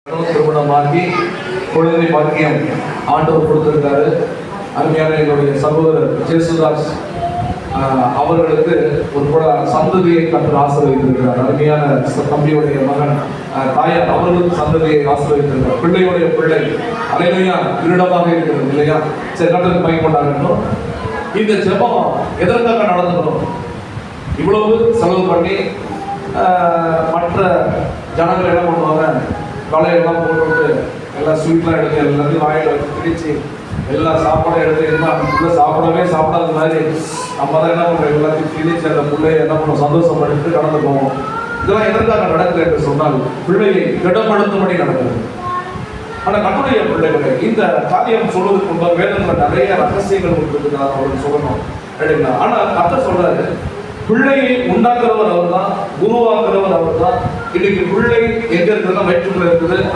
திருமணமாகி குழந்தை பாக்கியம் ஆண்டவர் கொடுத்திருக்காரு. அருமையான என்னுடைய சகோதரர் ஜேசுதாஸ் அவர்களுக்கு ஒரு கூட சந்ததியை கற்று ஆசீர்வதித்திருக்கிறார். அருமையான தம்பியுடைய மகன் தாயார் அவர்களுக்கு சந்ததியை ஆசீர்வதித்திருக்கிறார். பிள்ளையுடைய பிள்ளை அலையிலையா இருடமாக இருக்கிறது இல்லையா? சரி, கற்றுக்கு பயன்பட்டாகட்டும். இந்த ஜெபம் எதற்காக நடந்துக்கணும்? இவ்வளவு செலவு பண்ணி மற்ற ஜனங்கள் என்ன பண்ணுவாங்க, கலையெல்லாம் போட்டு எல்லாம் ஸ்வீட்லாம் எடுத்து எல்லாத்தையும் வாயில் வச்சு பிடிச்சி எல்லா சாப்பாடும் எடுத்து இருந்தால் உள்ள சாப்பிடாத மாதிரி நம்ம தான் என்ன பண்ணுறோம், எல்லாத்தையும் திணிச்சு அந்த பிள்ளையை என்ன பண்ணுவோம், சந்தோஷப்படுத்தி கடந்து போவோம். இதெல்லாம் எதற்காக நடக்குது என்று சொன்னால் பிள்ளையை திடப்படுத்தும்படி நடக்குது. ஆனால் கர்த்தருடைய பிள்ளைகளை இந்த காரியம் சொல்வதற்கு முன்பாக வேதத்தில் நிறைய ரகசியங்கள் கொடுத்துருக்கிறார் அவருக்கு சொல்லணும் அப்படின்னா. ஆனால் கர்த்தர் சொல்றாரு, பிள்ளையை உண்டாக்குறவர் அவர் தான், குருவாக்குறவர் அவர் தான். இன்னைக்கு பிள்ளை எங்க இருக்குதுன்னா வயிற்றுக்குள்ள இருக்குது.